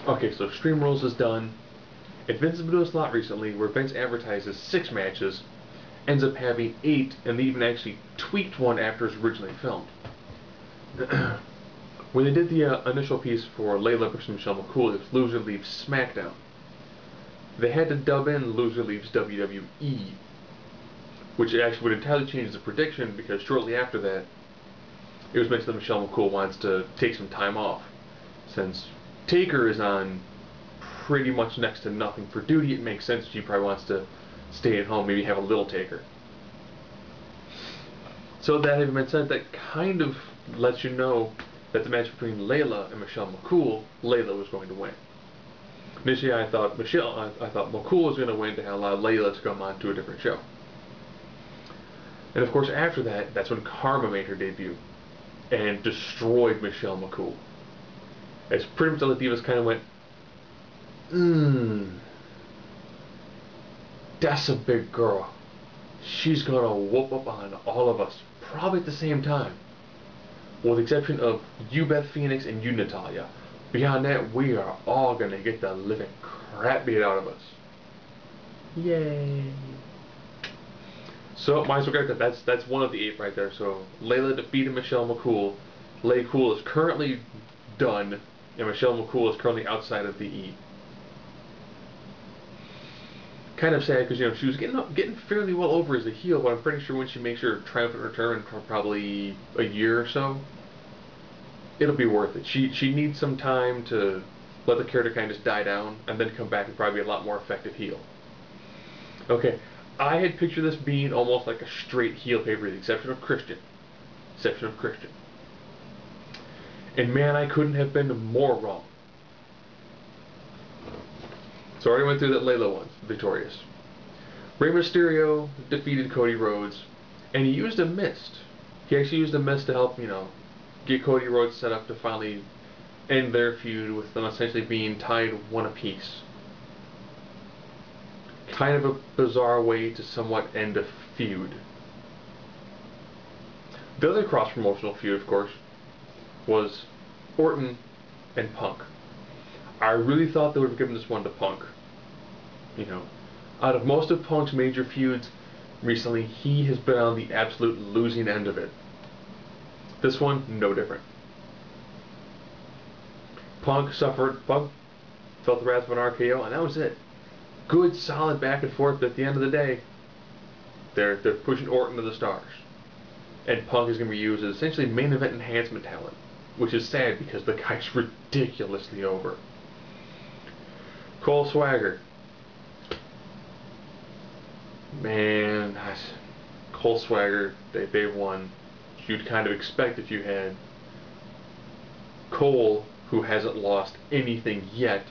Okay, so Extreme Rules is done. And Vince has been doing this a lot recently, where Vince advertises 6 matches, ends up having 8, and they even actually tweaked one after it was originally filmed. When they did the initial piece for Layla versus Michelle McCool, it was Loser Leaves SmackDown. They had to dub in Loser Leaves WWE, which actually would entirely change the prediction because shortly after that, it was mentioned that Michelle McCool wants to take some time off. Since Taker is on pretty much next to nothing for duty, it makes sense she probably wants to stay at home, maybe have a little Taker. So that having been said, that kind of lets you know that the match between Layla and Michelle McCool, Layla was going to win. Initially, I thought McCool was going to win to allow Layla to come on to a different show. And of course, after that, that's when Karma made her debut and destroyed Michelle McCool. As pretty much all the divas kind of went, that's a big girl. She's gonna whoop up on all of us, probably at the same time. With the exception of you, Beth Phoenix, and you, Natalya. Beyond that, we are all gonna get the living crap beat out of us. Yay. So, might as well get that. That's one of the 8 right there. So, Layla defeated Michelle McCool. Lay Cool is currently done, and Michelle McCool is currently outside of the E. Kind of sad because she was getting fairly well over as a heel, but I'm pretty sure when she makes her triumphant return in probably a year or so, it'll be worth it. She needs some time to let the character kind of just die down and then come back and probably be a lot more effective heel. Okay, I had pictured this being almost like a straight heel paper, with the exception of Christian. And man, I couldn't have been more wrong. So I already went through that Layla one, victorious. Rey Mysterio defeated Cody Rhodes, and he used a mist. He actually used a mist to help, get Cody Rhodes set up to finally end their feud with them essentially being tied one apiece. Kind of a bizarre way to somewhat end a feud. The other cross-promotional feud, of course, was Orton and Punk. I really thought they would have given this one to Punk. Out of most of Punk's major feuds recently, he has been on the absolute losing end of it. This one, no different. Punk felt the wrath of an RKO, and that was it. Good, solid back and forth, but at the end of the day, they're pushing Orton to the stars. And Punk is going to be used as essentially main event enhancement talent, which is sad because the guy's ridiculously over. Cole Swagger. Man, Cole Swagger, they won. You'd kind of expect if you had Cole, who hasn't lost anything yet,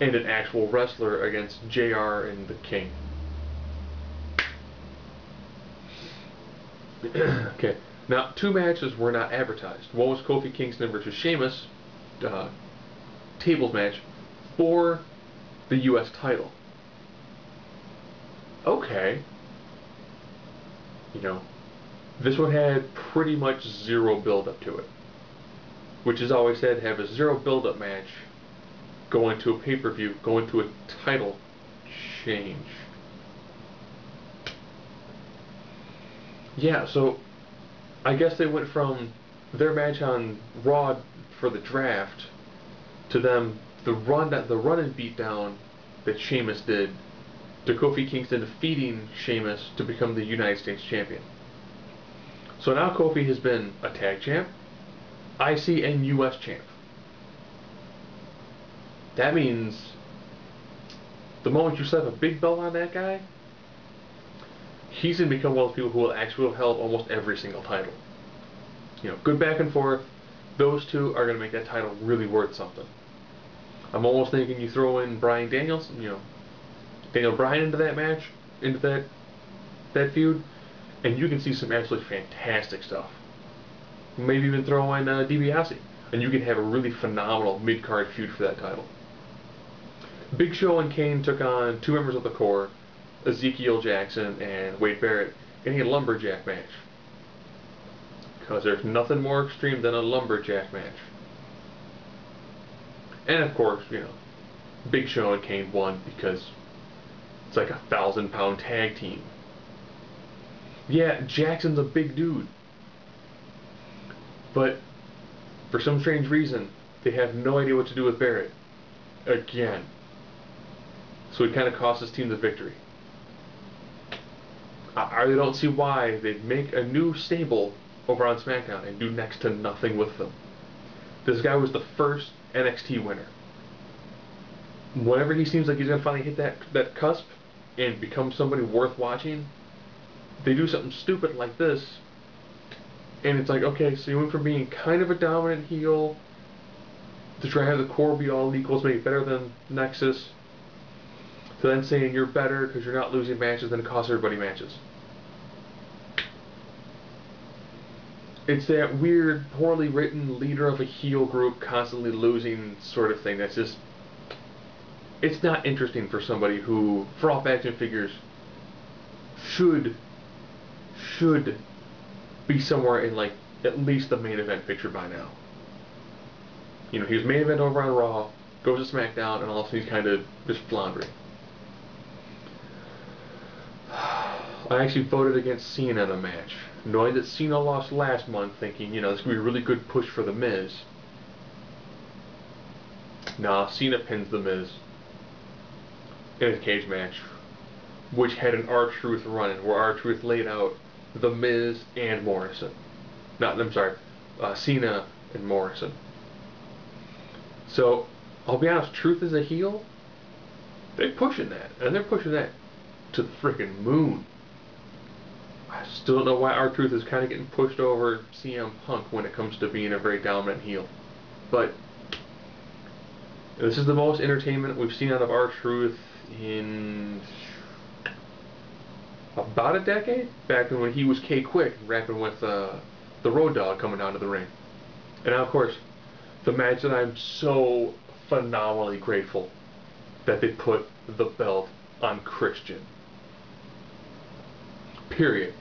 and an actual wrestler against JR and the King. Okay, now 2 matches were not advertised. One was Kofi Kingston versus Sheamus, tables match for the U.S. title. Okay. This one had pretty much 0 build-up to it. Which is always said, have a 0 build-up match go into a pay-per-view, go into a title change. Yeah, so I guess they went from their match on Raw for the draft to them the run and beatdown that Sheamus did to Kofi Kingston defeating Sheamus to become the United States champion. So now Kofi has been a tag champ, IC and US champ. That means the moment you slap a big belt on that guy, he's going to become one of those people who will actually have held almost every single title. Good back and forth. Those two are going to make that title really worth something. I'm almost thinking you throw in Bryan Danielson, Daniel Bryan into that match, into that feud, and you can see some absolutely fantastic stuff. Maybe even throw in DiBiase, and you can have a really phenomenal mid-card feud for that title. Big Show and Kane took on 2 members of the Core, Ezekiel Jackson and Wade Barrett, in a lumberjack match. Because there's nothing more extreme than a lumberjack match. And of course, Big Show and Kane won because it's like 1,000-pound tag team. Yeah, Jackson's a big dude. But for some strange reason, they have no idea what to do with Barrett. Again. So it kind of cost his team the victory. I really don't see why they'd make a new stable over on SmackDown and do next to nothing with them. This guy was the first NXT winner. Whenever he seems like he's going to finally hit that cusp and become somebody worth watching, they do something stupid like this, and it's like, okay, so you went from being kind of a dominant heel to try to have the core be all equals, maybe better than Nexus, to then saying you're better because you're not losing matches, then it costs everybody matches. It's that weird, poorly written leader of a heel group constantly losing sort of thing that's just, it's not interesting for somebody who, for all facts and figures, should be somewhere in like at least the main event picture by now. He was main event over on Raw, goes to SmackDown, and all of a sudden he's kind of just floundering. I actually voted against Cena in a match, knowing that Cena lost last month, thinking, this could be a really good push for The Miz. Nah, Cena pins The Miz in a cage match, which had an R-Truth run in, where R-Truth laid out The Miz and Morrison. Cena and Morrison. So, I'll be honest, Truth is a heel. They're pushing that, and they're pushing that to the frickin' moon. I still don't know why R-Truth is kind of getting pushed over CM Punk when it comes to being a very dominant heel. But this is the most entertainment we've seen out of R-Truth in about a decade, back when he was K-Quick, rapping with the Road Dogg coming down to the ring. And now, of course, the match that I'm so phenomenally grateful that they put the belt on Christian. Period.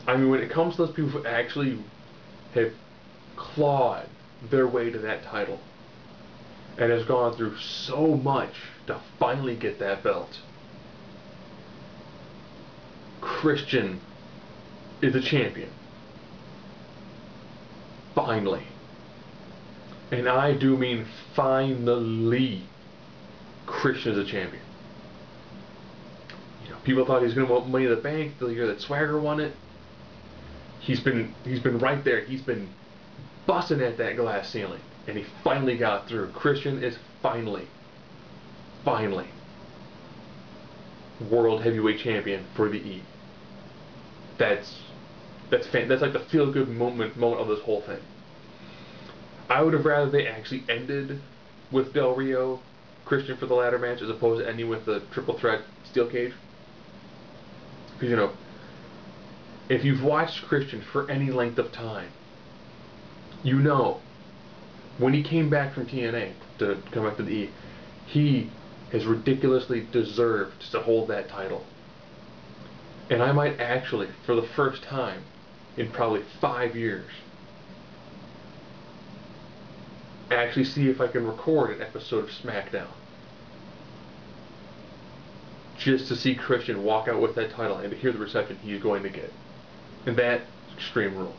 I mean, when it comes to those people who actually have clawed their way to that title and has gone through so much to finally get that belt, Christian is a champion. Finally. And I do mean finally, Christian is a champion. People thought he was going to win Money in the Bank the year that Swagger won it. He's been right there. He's been busting at that glass ceiling, and he finally got through. Christian is finally World Heavyweight Champion for the E. That's like the feel-good moment of this whole thing. I would have rather they actually ended with Del Rio, Christian for the ladder match, as opposed to ending with the triple threat steel cage. Because, if you've watched Christian for any length of time, when he came back from TNA to come back to the E, he has ridiculously deserved to hold that title. And I might actually, for the first time in probably 5 years, actually see if I can record an episode of SmackDown just to see Christian walk out with that title and to hear the reception he's going to get. And that, Extreme Rules.